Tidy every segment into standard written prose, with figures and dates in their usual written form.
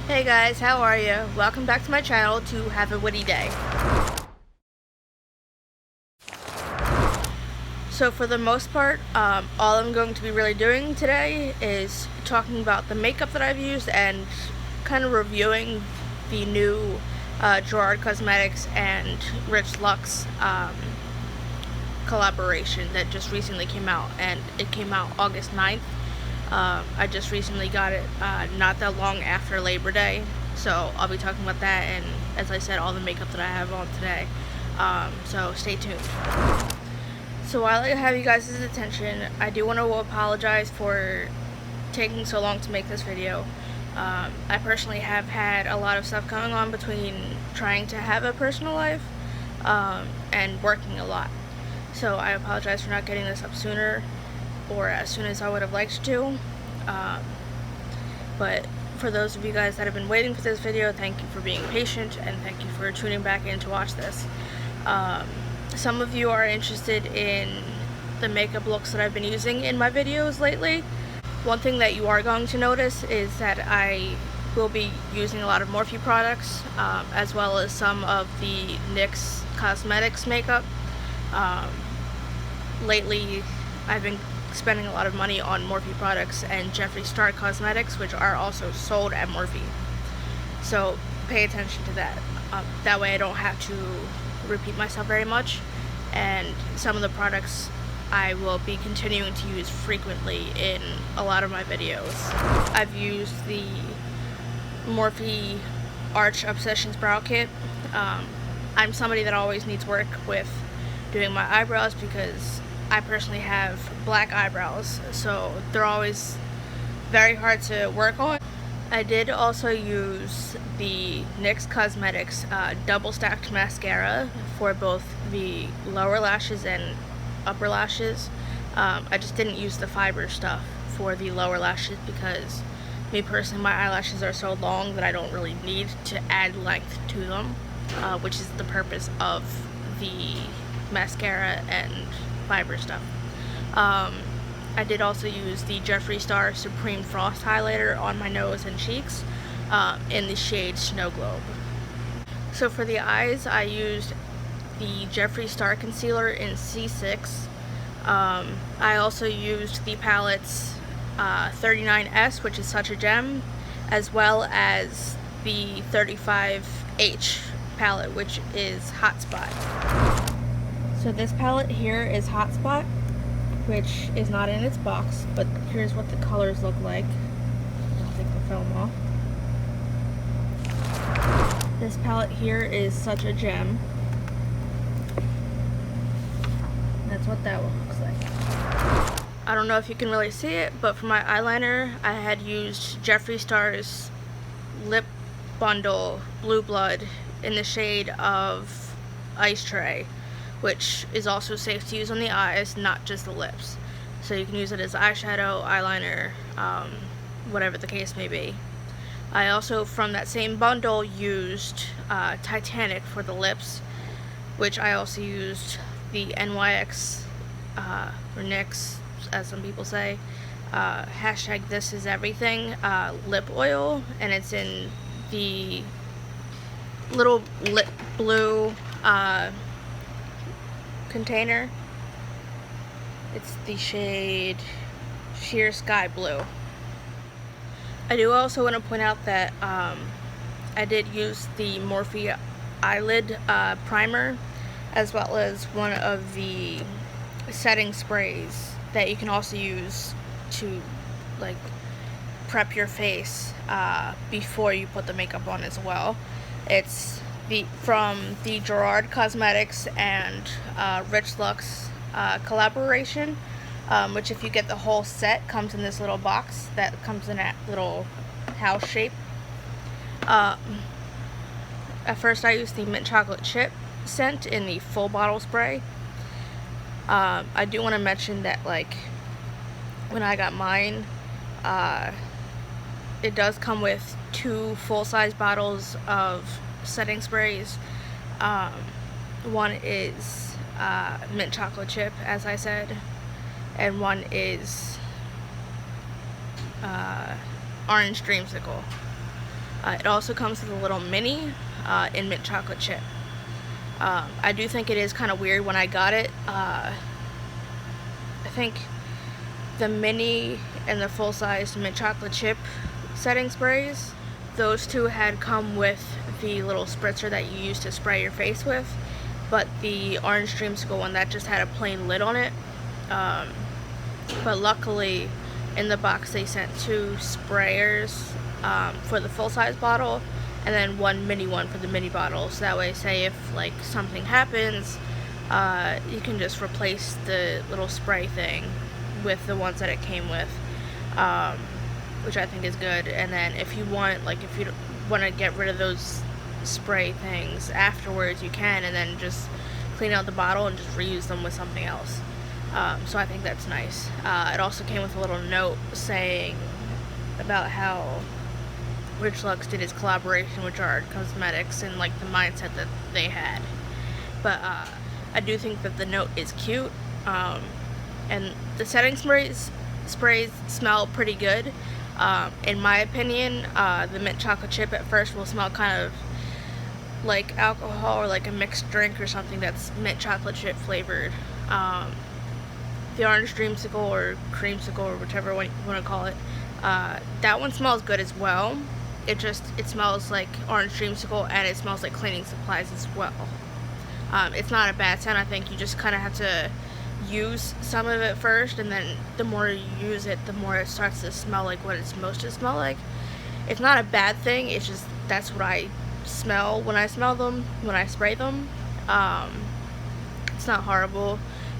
Hey guys, how are you? Welcome back to my channel to have a witty day. So for the most part, all I'm going to be really doing today is talking about the makeup that I've used and kind of reviewing the new Gerard Cosmetics and Rich Lux collaboration that just recently came out, and it came out August 9th. I just recently got it not that long after Labor Day, so I'll be talking about that and, as I said, all the makeup that I have on today. So stay tuned. So while I have you guys' attention, I do want to apologize for taking so long to make this video. I personally have had a lot of stuff going on between trying to have a personal life and working a lot. So I apologize for not getting this up sooner or as soon as I would have liked to. But for those of you guys that have been waiting for this video, thank you for being patient and thank you for tuning back in to watch this. Some of you are interested in the makeup looks that I've been using in my videos lately. One thing that you are going to notice is that I will be using a lot of Morphe products, as well as some of the NYX Cosmetics makeup. Lately, I've been spending a lot of money on Morphe products and Jeffree Star Cosmetics, which are also sold at Morphe. So pay attention to that. That way I don't have to repeat myself very much, and some of the products I will be continuing to use frequently in a lot of my videos. I've used the Morphe Arch Obsessions Brow Kit. I'm somebody that always needs work with doing my eyebrows because I personally have black eyebrows, so they're always very hard to work on. I did also use the NYX Cosmetics double stacked mascara for both the lower lashes and upper lashes. I just didn't use the fiber stuff for the lower lashes because me personally, my eyelashes are so long that I don't really need to add length to them, which is the purpose of the mascara and fiber stuff. I did also use the Jeffree Star Supreme Frost Highlighter on my nose and cheeks in the shade Snow Globe. So for the eyes, I used the Jeffree Star Concealer in C6. I also used the palette's 39S, which is such a gem, as well as the 35H palette, which is Hotspot. So this palette here is Hotspot, which is not in its box, but here's what the colors look like. I'll take the film off. This palette here is such a gem. That's what that one looks like. I don't know if you can really see it, but for my eyeliner, I had used Jeffree Star's Lip Bundle Blue Blood in the shade of Ice Tray, which is also safe to use on the eyes, not just the lips. So you can use it as eyeshadow, eyeliner, whatever the case may be. I also, from that same bundle, used Titanic for the lips, which I also used the NYX, or NYX, as some people say, hashtag this is everything, lip oil, and it's in the little lip blue container. It's the shade Sheer Sky Blue. I do also want to point out that I did use the Morphe eyelid primer, as well as one of the setting sprays that you can also use to like prep your face before you put the makeup on as well. It's from the Gerard Cosmetics and Rich Lux collaboration, which, if you get the whole set, comes in this little box that comes in that little house shape. At first I used the mint chocolate chip scent in the full bottle spray. I do want to mention that, like, when I got mine, it does come with 2 full-size bottles of setting sprays. One is mint chocolate chip, as I said, and one is orange dreamsicle. It also comes with a little mini in mint chocolate chip. I do think it is kind of weird when I got it. I think the mini and the full-size mint chocolate chip setting sprays, those two had come with the little spritzer that you use to spray your face with, but the orange dreamsicle one, that just had a plain lid on it. But luckily in the box they sent 2 sprayers for the full-size bottle, and then 1 mini one for the mini bottle, so that way, say if like something happens, you can just replace the little spray thing with the ones that it came with, which I think is good. And then if you want, like, if you want to get rid of those spray things afterwards, you can, and then just clean out the bottle and just reuse them with something else. So I think that's nice. It also came with a little note saying about how Rich Lux did his collaboration with Gerard Cosmetics and like the mindset that they had. But I do think that the note is cute, and the setting sprays smell pretty good. In my opinion, the mint chocolate chip at first will smell kind of like alcohol or like a mixed drink or something that's mint chocolate chip flavored. The orange dreamsicle or creamsicle or whichever one you want to call it, that one smells good as well. It smells like orange dreamsicle, and it smells like cleaning supplies as well. It's not a bad scent. I think you just kind of have to use some of it first, and then the more you use it, the more it starts to smell like what it's supposed to smell like. It's not a bad thing, it's just that's what I smell when I smell them, when I spray them. It's not horrible,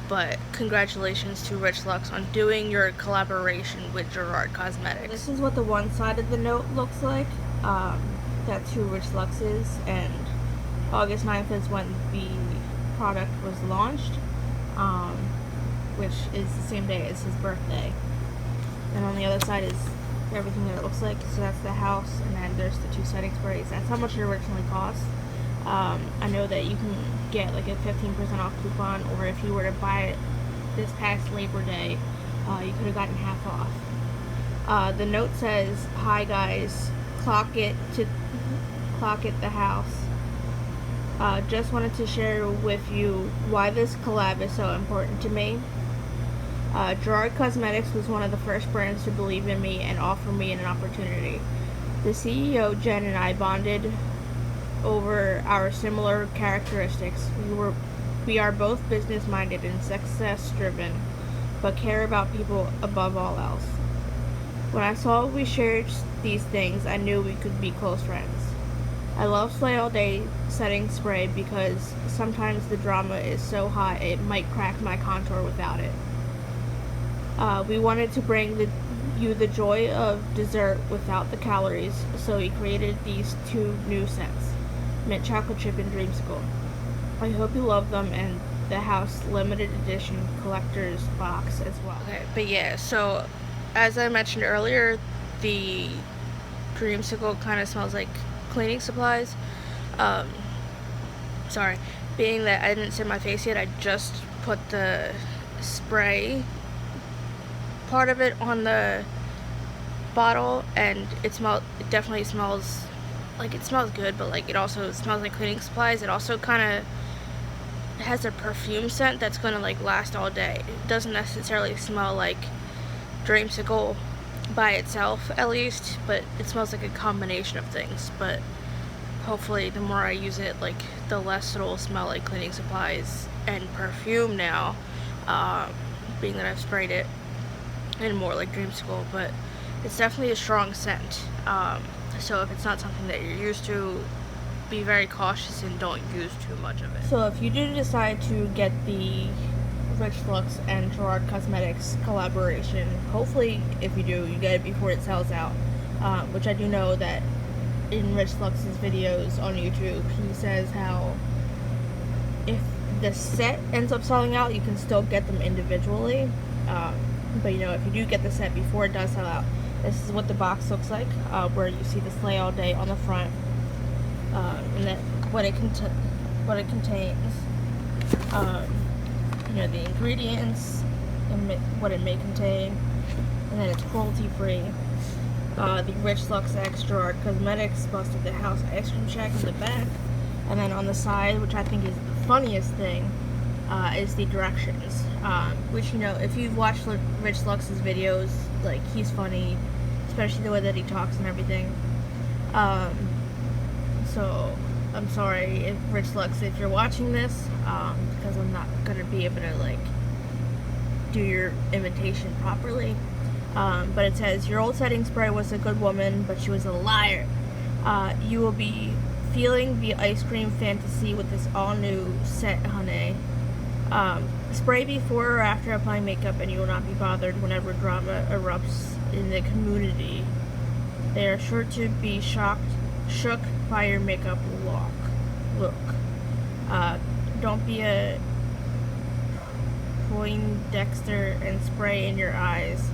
but congratulations to Rich Lux on doing your collaboration with Gerard Cosmetics. This is what the one side of the note looks like. That's who Rich Lux is, and August 9th is when the product was launched, which is the same day as his birthday. And on the other side is everything that it looks like. So that's the house, and then there's the 2 setting sprays. That's how much it originally cost. I know that you can get like a 15% off coupon, or if you were to buy it this past Labor Day, you could have gotten half off. The note says, "Hi guys, clock it the house. Just wanted to share with you why this collab is so important to me. Gerard Cosmetics was one of the first brands to believe in me and offer me an opportunity. The CEO, Jen, and I bonded over our similar characteristics. We are both business-minded and success-driven, but care about people above all else. When I saw we shared these things, I knew we could be close friends. I love Slay All Day setting spray because sometimes the drama is so hot it might crack my contour without it. We wanted to bring you the joy of dessert without the calories, so we created these 2 new scents, mint chocolate chip and dreamsicle. I hope you love them, and the house limited edition collector's box as well." Okay, but yeah, so as I mentioned earlier, the dreamsicle kind of smells like cleaning supplies. Sorry, being that I didn't set my face yet, I just put the spray part of it on the bottle, and it definitely smells like, it smells good, but like it also smells like cleaning supplies. It also kind of has a perfume scent that's gonna like last all day. It doesn't necessarily smell like dreamsicle by itself, at least, but it smells like a combination of things. But hopefully the more I use it, like the less it'll smell like cleaning supplies and perfume now, being that I've sprayed it, and more like dreamsicle. But it's definitely a strong scent, so if it's not something that you're used to, be very cautious and don't use too much of it. So if you do decide to get the Rich Lux and Gerard Cosmetics collaboration, hopefully if you do, you get it before it sells out, which I do know that in Rich Lux's videos on YouTube, he says how if the set ends up selling out, you can still get them individually, but you know, if you do get the set before it does sell out, this is what the box looks like, where you see the Slay All Day on the front, and then what it contains, you know, the ingredients and what it may contain, and then it's cruelty free. The Rich Lux X Gerard Cosmetics Busted the House Ice Cream Shack in the back. And then on the side, which I think is the funniest thing, is the directions. Which, you know, if you've watched Rich Lux's videos, like, he's funny, especially the way that he talks and everything. So, I'm sorry if Rich Lux, if you're watching this, because I'm not gonna be able to, like, do your imitation properly. But it says, your old setting spray was a good woman, but she was a liar. You will be feeling the ice cream fantasy with this all new set, honey. Spray before or after applying makeup and you will not be bothered whenever drama erupts in the community. They are sure to be shook by your makeup look. Don't be a Poindexter and spray in your eyes,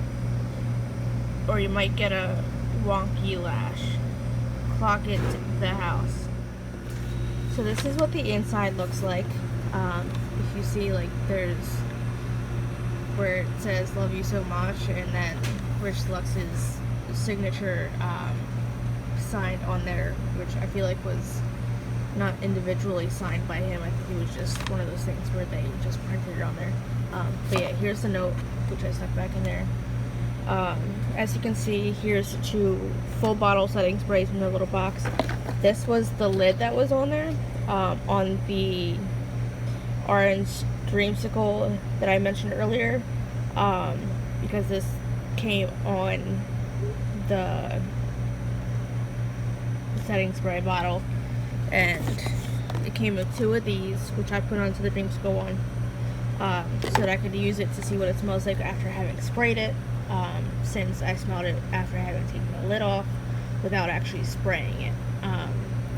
or you might get a wonky lash. Clock it to the house. So this is what the inside looks like. If you see, like, there's where it says love you so much, and then Rich Lux's signature signed on there, which I feel like was not individually signed by him. I think it was just one of those things where they just printed it on there. But yeah, here's the note, which I stuck back in there. As you can see, here's 2 full bottle setting sprays in the little box. This was the lid that was on there, on the orange dreamsicle that I mentioned earlier, because this came on the setting spray bottle, and it came with 2 of these, which I put onto the dreamsicle one, so that I could use it to see what it smells like after having sprayed it, since I smelled it after having taken the lid off without actually spraying it,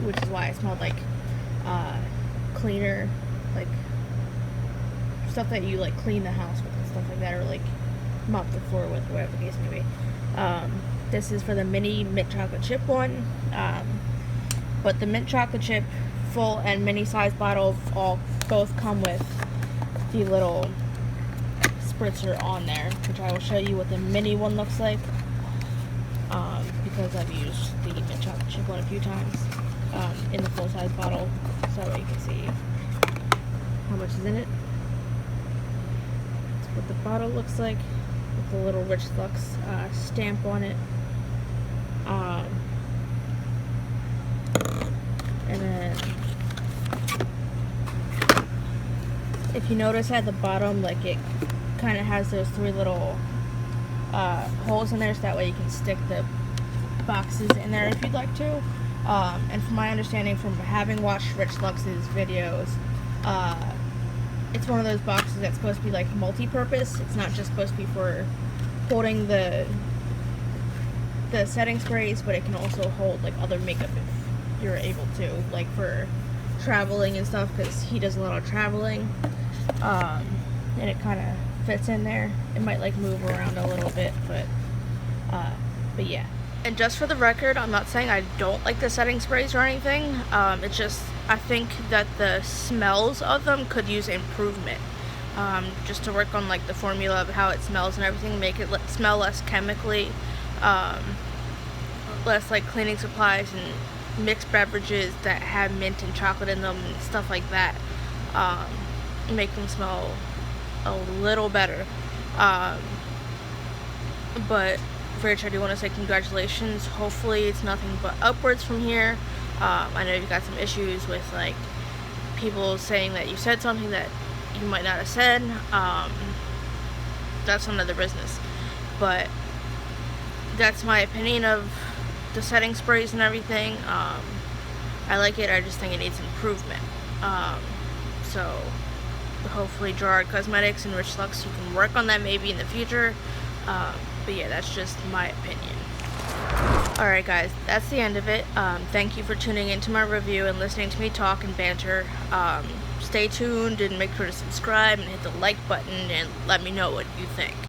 which is why it smelled like cleaner, like stuff that you like clean the house with and stuff like that, or like mop the floor with, or whatever the case may be. This is for the mini mint chocolate chip one, but the mint chocolate chip full and mini size bottles both come with the little spritzer on there, which I will show you what the mini one looks like, because I've used the mint chocolate chip one a few times in the full size bottle, so that way you can see how much is in it. That's what the bottle looks like, with the little Rich Lux stamp on it. And then, if you notice at the bottom, like, it kind of has those 3 little holes in there, so that way you can stick the boxes in there if you'd like to. And from my understanding, from having watched Rich Lux's videos, it's one of those boxes that's supposed to be like multi-purpose. It's not just supposed to be for holding the setting sprays, but it can also hold like other makeup if you're able to, like for traveling and stuff, because he does a lot of traveling, and it kind of fits in there. It might like move around a little bit, but yeah. And just for the record, I'm not saying I don't like the setting sprays or anything. It's just, I think that the smells of them could use improvement. Just to work on like the formula of how it smells and everything, make it smell less chemically, less like cleaning supplies and mixed beverages that have mint and chocolate in them and stuff like that. Make them smell a little better. But Rich, I do want to say congratulations. Hopefully it's nothing but upwards from here. I know you've got some issues with like people saying that you said something that you might not have said. That's none of their business. But that's my opinion of the setting sprays and everything. I like it, I just think it needs improvement. So hopefully Gerard Cosmetics and Rich Lux, you can work on that maybe in the future. But yeah, that's just my opinion. Alright guys, that's the end of it. Thank you for tuning into my review and listening to me talk and banter. Stay tuned and make sure to subscribe and hit the like button and let me know what you think.